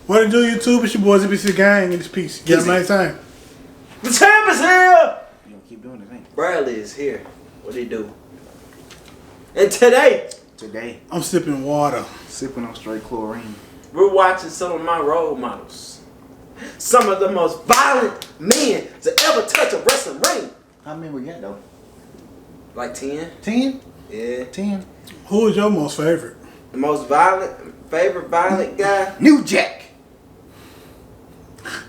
What it do, YouTube? It's your boys, ABC Gang, in this piece. Get them anytime. The champ is here! You gonna keep doing it, ain't you? Bradley is here. What he do? And today, I'm sipping water. Sipping on straight chlorine. we're watching some of my role models. Some of the most violent men to ever touch a wrestling ring. How many we got though? Like 10? 10? Yeah. 10. Who is your most favorite? The most favorite violent guy? New Jack.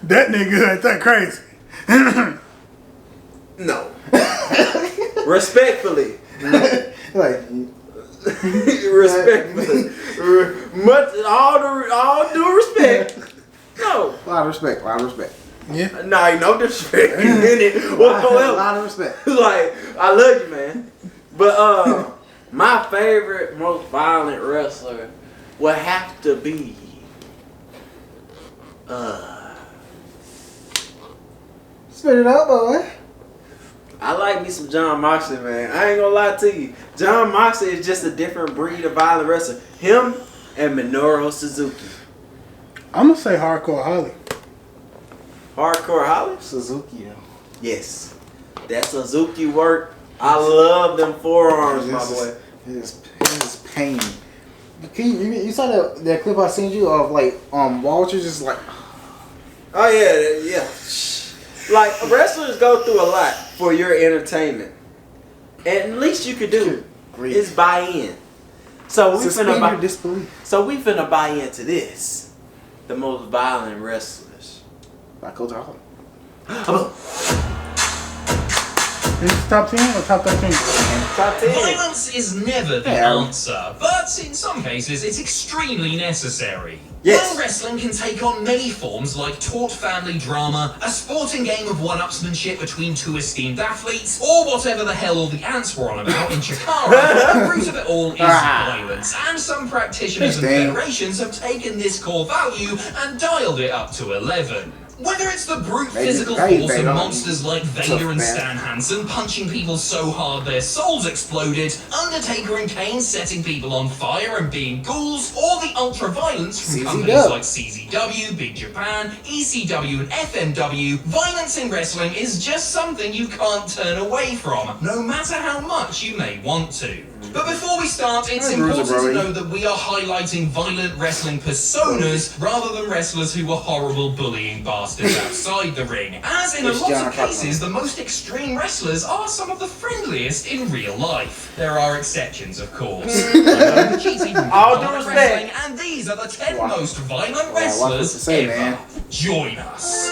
That nigga ain't that crazy. No. Respectfully. Like, Respectfully. All due respect. No. a lot of respect. A lot of respect. Yeah. Nah, no disrespect in it A whatsoever. lot of respect. Like, I love you, man. But my favorite, most violent wrestler would have to be Spit it out, boy. I like me some John Moxley, man. I ain't gonna lie to you. John Moxley is just a different breed of violent wrestler. Him and Minoru Suzuki. I'm gonna say Hardcore Holly. Hardcore Holly? Suzuki, yo. Yes. That Suzuki work. I love them forearms, my boy. His pain. You saw that clip I sent you of like Walter just like. Oh yeah. Like wrestlers go through a lot for your entertainment, and the least you could do is buy in. So we finna disbelief. So we finna buy into this. The most violent wrestlers. Like Coach Holland. Is this top 10 or top 13? Top 10. Violence is never the answer, but in some cases it's extremely necessary. Yes. While wrestling can take on many forms like taut family drama, a sporting game of one-upsmanship between two esteemed athletes, or whatever the hell all the ants were on about in Chikara, the root of it all is violence, and some practitioners and federations have taken this core value and dialed it up to 11. Whether it's the brute physical force of monsters like Vader and Stan Hansen punching people so hard their souls exploded, Undertaker and Kane setting people on fire and being ghouls, or the ultra-violence from companies like CZW, Big Japan, ECW and FMW, violence in wrestling is just something you can't turn away from, no matter how much you may want to. But before we start, it's important to know that we are highlighting violent wrestling personas rather than wrestlers who were horrible bullying bastards outside the ring. As in a lot of cases, the most extreme wrestlers are some of the friendliest in real life. There are exceptions, of course. All due respect. And these are the 10 most violent wrestlers ever. Join us.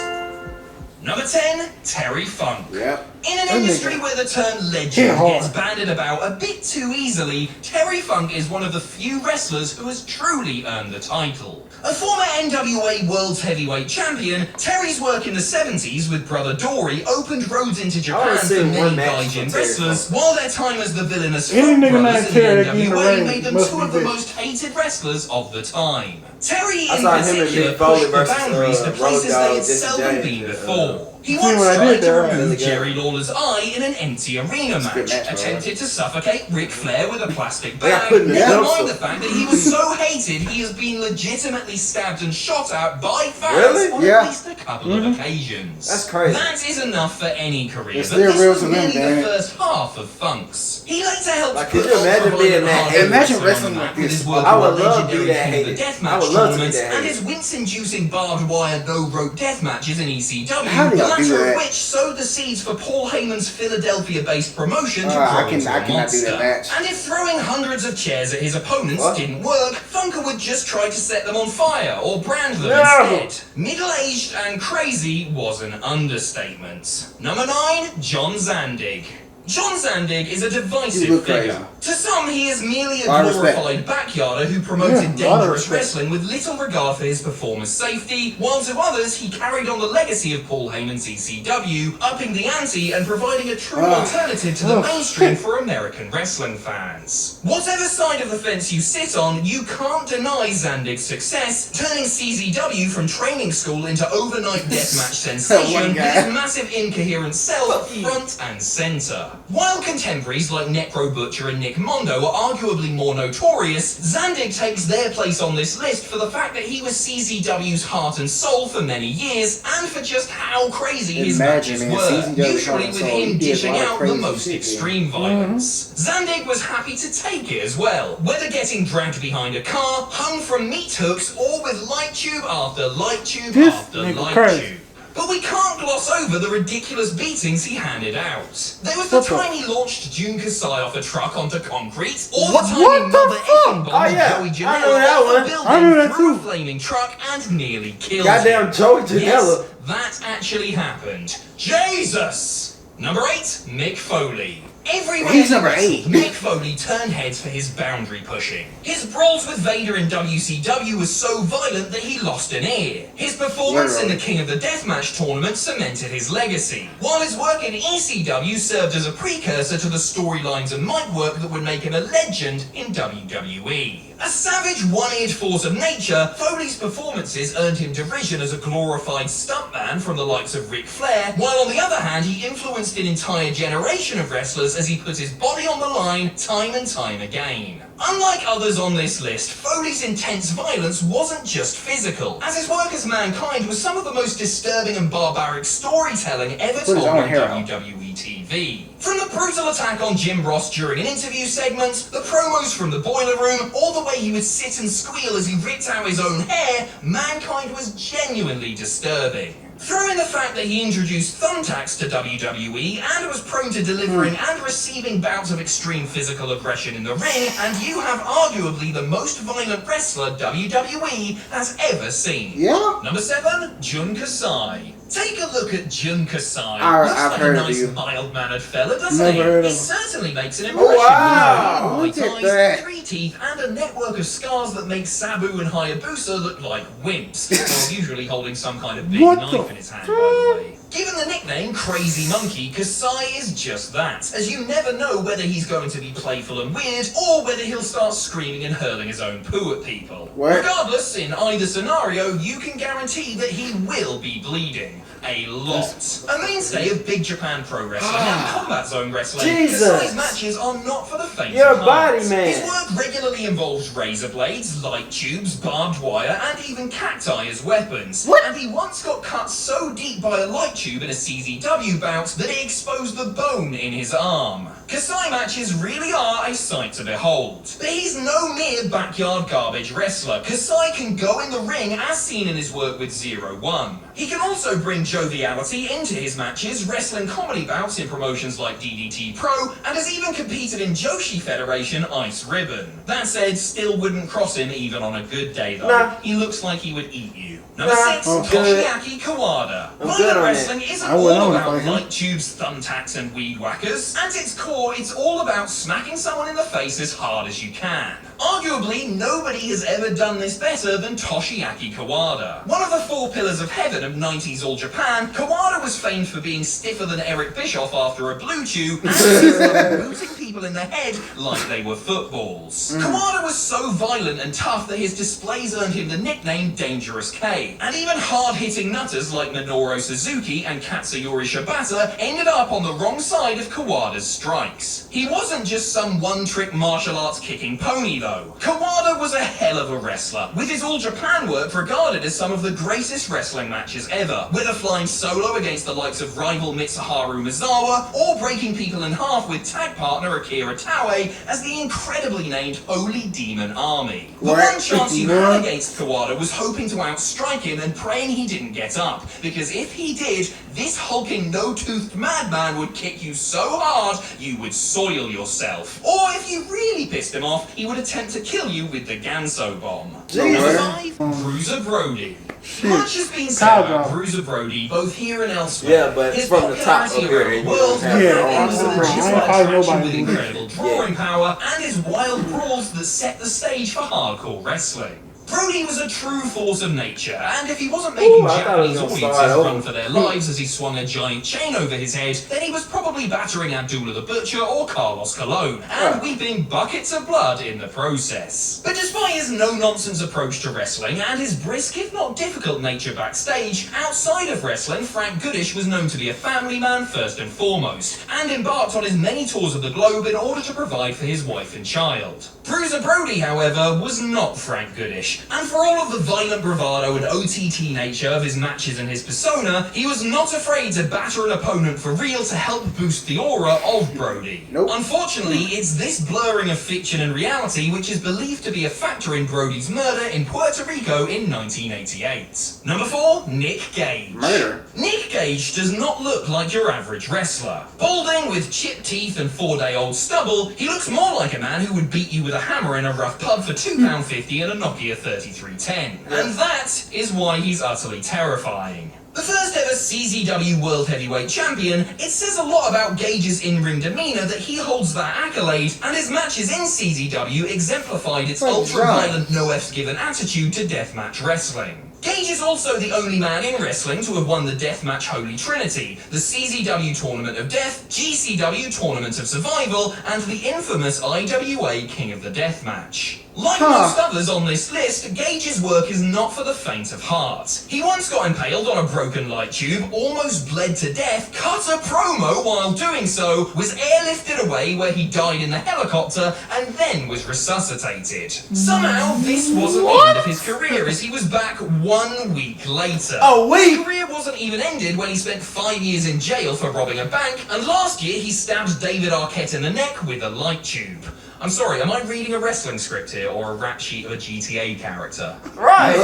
Number 10, Terry Funk. Yep. In an industry where the term legend gets bandied about a bit too easily, Terry Funk is one of the few wrestlers who has truly earned the title. A former NWA World Heavyweight Champion, Terry's work in the 70s with Brother Dory opened roads into Japan for many Gaijin wrestlers, while their time as the villainous Funk Brothers in the NWA made them two of the most hated wrestlers of the time. Terry in particular pushed the boundaries to places they had seldom been before. He once tried to remove Jerry Lawler's eye in an empty arena match, attempted to suffocate Ric Flair with a plastic bag, never mind the fact that he was so hated he has been legitimately stabbed and shot at by fans on at least a couple of occasions. That's crazy. That is enough for any career, but this was merely the first half of Funk's. He later helped could you imagine being that hated? Imagine wrestling like this. I would love to be that hated. I would love to be that hated. And his wince-inducing barbed wire no-rope death matches in ECW, the latter of which sowed the seeds for Paul Heyman's Philadelphia-based promotion to grow into a monster. And if throwing hundreds of chairs at his opponents didn't work, Funker would just try to set them on fire or brand them instead. Middle-aged and crazy was an understatement. Number 9, John Zandig. John Zandig is a divisive figure. To some, he is merely a glorified backyarder who promoted dangerous wrestling with little regard for his performers' safety, while to others, he carried on the legacy of Paul Heyman's ECW, upping the ante and providing a true alternative to the mainstream for American wrestling fans. Whatever side of the fence you sit on, you can't deny Zandig's success, turning CZW from training school into overnight deathmatch sensation with his massive incoherent self front and center. While contemporaries like Necro Butcher and Nick Mondo are arguably more notorious, Zandig takes their place on this list for the fact that he was CZW's heart and soul for many years, and for just how crazy his matches were, usually with him dishing out the most extreme violence. Zandig was happy to take it as well, whether getting dragged behind a car, hung from meat hooks, or with light tube after light tube after light tube. But we can't gloss over the ridiculous beatings he handed out. There was the time he launched Jun Kasai off a truck onto concrete, or the time he mother effing bombed Joey Janela off a building through a flaming truck and nearly killed him. Joey Janela. Yes, that actually happened. Jesus! Number 8, Mick Foley. Everywhere He's number 8. Mick Foley turned heads for his boundary pushing. His brawls with Vader in WCW was so violent that he lost an ear. His performance in the King of the Deathmatch tournament cemented his legacy, while his work in ECW served as a precursor to the storylines and mic work that would make him a legend in WWE. A savage, one-eared force of nature, Foley's performances earned him derision as a glorified stuntman from the likes of Ric Flair, while on the other hand he influenced an entire generation of wrestlers as he put his body on the line time and time again. Unlike others on this list, Foley's intense violence wasn't just physical, as his work as Mankind was some of the most disturbing and barbaric storytelling ever told on WWE TV. From the brutal attack on Jim Ross during an interview segment, the promos from the Boiler Room, or the way he would sit and squeal as he ripped out his own hair, Mankind was genuinely disturbing. Throw in the fact that he introduced thumbtacks to WWE and was prone to delivering and receiving bouts of extreme physical aggression in the ring, and you have arguably the most violent wrestler WWE has ever seen. Yeah? Number 7, Jun Kasai. Take a look at Jun Kasai. I've heard a nice, of you. mild-mannered fella, doesn't Never heard he? of He him. certainly makes an impression. Wow! With Look white at that. eyes, 3 teeth, and a network of scars that make Sabu and Hayabusa look like wimps, while usually holding some kind of big What knife the in his hand, by the way. Given the nickname Crazy Monkey, Kasai is just that, as you never know whether he's going to be playful and weird, or whether he'll start screaming and hurling his own poo at people. What? Regardless, in either scenario, you can guarantee that he will be bleeding. A lot. A mainstay of Big Japan Pro Wrestling and Combat Zone Wrestling, Jesus. Kasai's matches are not for the faint You're of a body heart. man. His work regularly involves razor blades, light tubes, barbed wire, and even cacti as weapons. What? And he once got cut so deep by a light tube in a CZW bout that it exposed the bone in his arm. Kasai matches really are a sight to behold. But he's no mere backyard garbage wrestler. Kasai can go in the ring as seen in his work with 0-1. He can also bring joviality into his matches, wrestling comedy bouts in promotions like DDT Pro, and has even competed in Joshi Federation Ice Ribbon. That said, still wouldn't cross him even on a good day though. Nah. He looks like he would eat you. Number Nah, 6, I'm good. Toshiaki Kawada. I'm good Violent on wrestling it. isn't I wouldn't all wanna about fight him. light tubes, thumbtacks, and weed whackers. At its core, it's all about smacking someone in the face as hard as you can. Arguably, nobody has ever done this better than Toshiaki Kawada. One of the 4 pillars of heaven of 90s All Japan, Kawada was famed for being stiffer than Eric Bischoff after a blue chew and booting people in the head like they were footballs. Kawada was so violent and tough that his displays earned him the nickname Dangerous K, and even hard-hitting nutters like Minoru Suzuki and Katsuyori Shibata ended up on the wrong side of Kawada's strikes. He wasn't just some one-trick martial arts kicking pony though. Kawada was a hell of a wrestler, with his All Japan work regarded as some of the greatest wrestling matches ever, whether flying solo against the likes of rival Mitsuharu Misawa, or breaking people in half with tag partner Akira Taue as the incredibly named Holy Demon Army. The one chance you had against Kawada was hoping to outstrike him and praying he didn't get up, because if he did, this hulking no-toothed madman would kick you so hard you would soil yourself. Or if you really pissed him off, he would attempt to kill you with the Ganso bomb. Number 5, Bruiser Brody. Much has been said about Bruiser Brody, both here and elsewhere. Yeah, but his from the top popularity up here, around you the world, don't have Yeah, his I legitimate ain't probably attraction nobody with do incredible drawing power, and his wild brawls that set the stage for hardcore wrestling. Brody was a true force of nature, and if he wasn't making Japanese audiences run for their lives as he swung a giant chain over his head, then he was probably battering Abdullah the Butcher or Carlos Colon, and weeping buckets of blood in the process. But despite his no-nonsense approach to wrestling, and his brisk if not difficult nature backstage, outside of wrestling, Frank Goodish was known to be a family man first and foremost, and embarked on his many tours of the globe in order to provide for his wife and child. Bruiser Brody, however, was not Frank Goodish, and for all of the violent bravado and OTT nature of his matches and his persona, he was not afraid to batter an opponent for real to help boost the aura of Brody. Unfortunately, it's this blurring of fiction and reality which is believed to be a factor in Brody's murder in Puerto Rico in 1988. Number 4, Nick Gage. Murder? Nick Gage does not look like your average wrestler. Balding with chipped teeth and 4-day-old stubble, he looks more like a man who would beat you with a hammer in a rough pub for £2.50 and a Nokia 3310. And that is why he's utterly terrifying. The first ever CZW World Heavyweight Champion, it says a lot about Gage's in-ring demeanour that he holds that accolade, and his matches in CZW exemplified its ultra-violent no-F's-given attitude to deathmatch wrestling. Gage is also the only man in wrestling to have won the Deathmatch Holy Trinity, the CZW Tournament of Death, GCW Tournament of Survival, and the infamous IWA King of the Deathmatch. Like most others on this list, Gage's work is not for the faint of heart. He once got impaled on a broken light tube, almost bled to death, cut a promo while doing so, was airlifted away where he died in the helicopter, and then was resuscitated. Somehow, this wasn't the end of his career, as he was back 1 week later. His career wasn't even ended when he spent 5 years in jail for robbing a bank, and last year he stabbed David Arquette in the neck with a light tube. I'm sorry, am I reading a wrestling script here or a rap sheet of a GTA character? Right!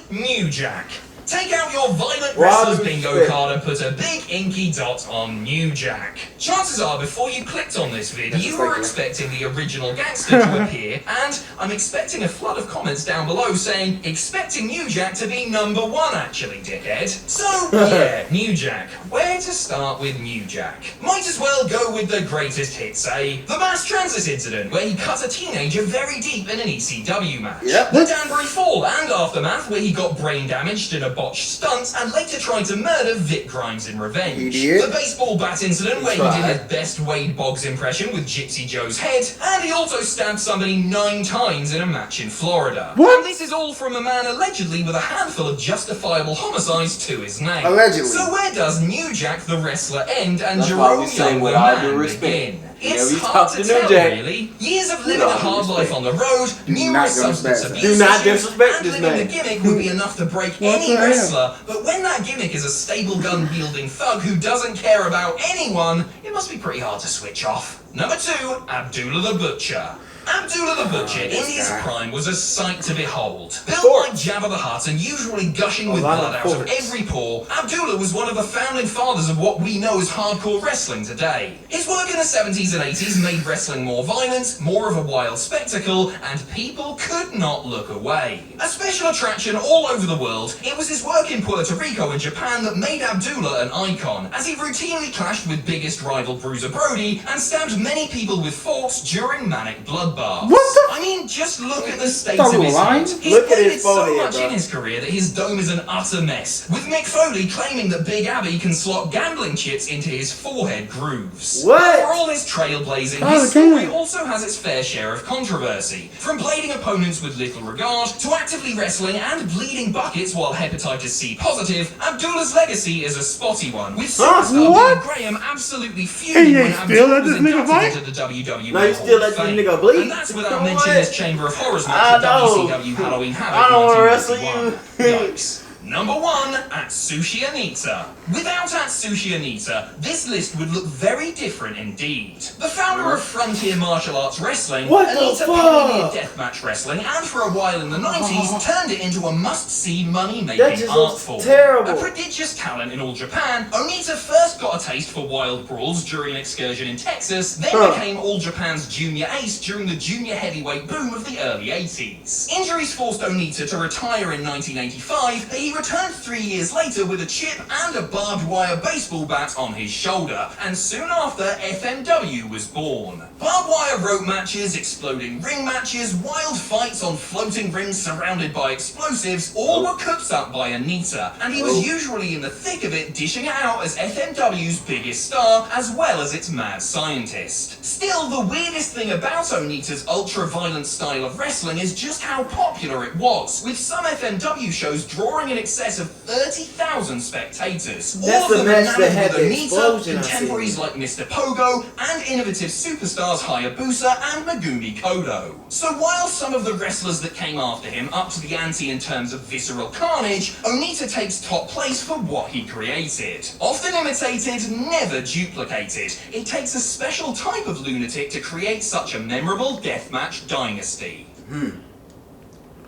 3, New Jack. Take out your violent wrestlers bingo card and put a big inky dot on New Jack. Chances are, before you clicked on this vid, you were expecting the original gangster to appear, and I'm expecting a flood of comments down below saying, expecting New Jack to be number 1 actually, dickhead. So, yeah, New Jack. Where to start with New Jack? Might as well go with the greatest hits, eh? The mass transit incident, where he cut a teenager very deep in an ECW match. The Danbury Fall and aftermath, where he got brain damaged in a botched stunts and later tried to murder Vic Grimes in revenge. The baseball bat incident where he did his best Wade Boggs impression with Gypsy Joe's head, and he also stabbed somebody 9 times in a match in Florida. And this is all from a man allegedly with a handful of justifiable homicides to his name. Allegedly. So where does New Jack the wrestler end and Jerome Young the man begin? It's hard to tell, really. Years of living a hard life on the road, numerous substance abuse issues, and living the gimmick would be enough to break any wrestler, but when that gimmick is a stable gun-wielding thug who doesn't care about anyone, it must be pretty hard to switch off. Number 2, Abdullah the Butcher. Abdullah the Butcher, in his prime, was a sight to behold. Built like Jabba the Hutt and usually gushing with blood out of every pore, Abdullah was one of the founding fathers of what we know as hardcore wrestling today. His work in the 70s and 80s made wrestling more violent, more of a wild spectacle, and people could not look away. A special attraction all over the world, it was his work in Puerto Rico and Japan that made Abdullah an icon, as he routinely clashed with biggest rival Bruiser Brody and stabbed many people with forks during manic bloodbaths. I mean, just look at the state of his head. He's played so much in his career that his dome is an utter mess, with Mick Foley claiming that Big Abby can slot gambling chips into his forehead grooves. For all his trailblazing, his story also has its fair share of controversy. From blading opponents with little regard, to actively wrestling and bleeding buckets while hepatitis C positive, Abdullah's legacy is a spotty one, with superstar Billy Graham absolutely fuming when Abdullah was inducted into the WWE Hall of Fame. And that's without mentioning his Chamber of Horrors match at WCW Halloween Havoc 1991. Yikes. Number 1, Atsushi Onita. Without Atsushi Onita, this list would look very different indeed. The founder of Frontier Martial Arts Wrestling, Onita pioneered deathmatch wrestling, and for a while in the 90s turned it into a must-see money-making art form. A prodigious talent in all Japan, Onita first got a taste for wild brawls during an excursion in Texas, then became All Japan's junior ace during the junior heavyweight boom of the early 80s. Injuries forced Onita to retire in 1985, but he returned 3 years later with a chip and a barbed wire baseball bat on his shoulder, and soon after, FMW was born. Barbed wire rope matches, exploding ring matches, wild fights on floating rings surrounded by explosives, all were cooked up by Anita, and he was usually in the thick of it, dishing it out as FMW's biggest star, as well as its mad scientist. Still, the weirdest thing about Onita's ultra-violent style of wrestling is just how popular it was, with some FMW shows drawing in excess of 30,000 spectators. That's All of the them match that enamored had with the Onita, explosion, I contemporaries see. like Mr. Pogo, and innovative superstars Hayabusa and Megumi Kodo. So while some of the wrestlers that came after him up to the ante in terms of visceral carnage, Onita takes top place for what he created. Often imitated, never duplicated. It takes a special type of lunatic to create such a memorable deathmatch dynasty.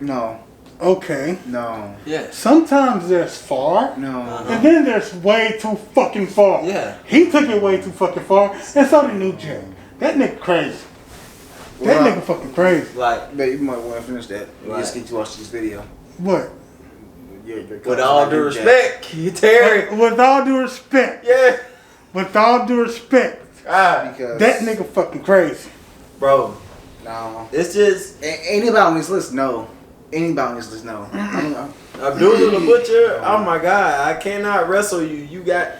No. Okay. No. Yes. Sometimes there's far. No. And then there's way too fucking far. Yeah. He took it way too fucking far. And so did New Jack. That nigga crazy. That Well, nigga fucking crazy. Like, But you might want to finish that. Right. Just get to watch this video. What? with all due respect, Terry. With all due respect. Yeah. With all due respect. Because That nigga fucking crazy. Bro, no. it's just Anybody on this list? No. Anybody on this list? No. I don't know. Abdullah the Butcher. Oh my God, I cannot wrestle you. You got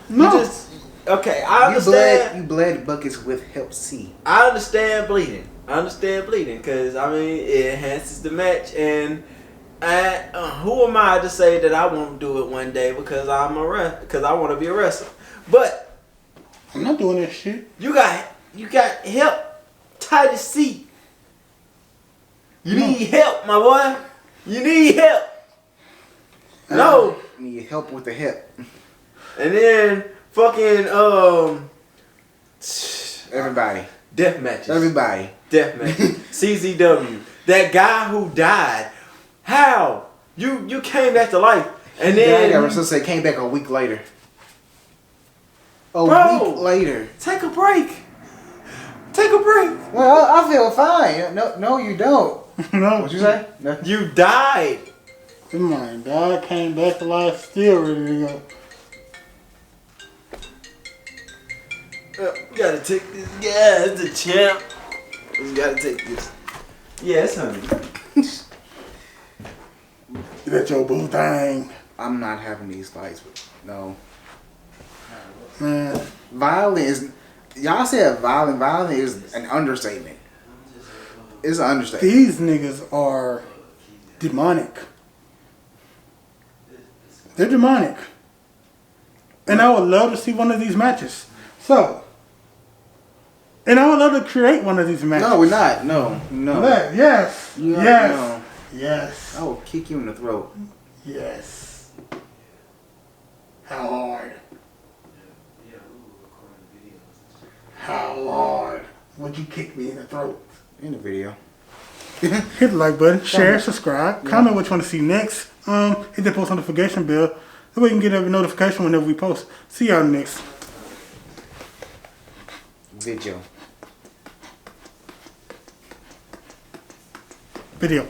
No. You just okay. I You understand. bled buckets with Help C. I understand bleeding. Because I mean it enhances the match, and who am I to say that I won't do it one day because because I want to be a wrestler. But I'm not doing that shit. you got help, Titus C. You need help, my boy. You need help. No. Need help with the hip. And then fucking Everybody. death matches. Everybody. Death matches. CZW. That guy who died. How? You came back to life. And then I was say came back a week later. A Bro. week later. take a break. Take a break. Well, I feel fine. No, you don't. No. What you say? No. You died. Come on, God came back to life, still ready to go. We gotta take this. Yeah, it's a champ. We gotta take this. Yes, honey. That's your boo thing. I'm not having these fights. No. Man. Violent is. Y'all said violent. Violent is an understatement. It's an understatement. These niggas are demonic. They're demonic. And I would love to see one of these matches. And I would love to create one of these matches. No, we're not. No. Yes. You already Yes. know. Yes. I will kick you in the throat. Yes. How hard? How hard would you kick me in the throat? In the video. Hit the like button, share, subscribe, comment what you want to see next. Hit that post notification bell. That way you can get every notification whenever we post. See y'all next Video. video.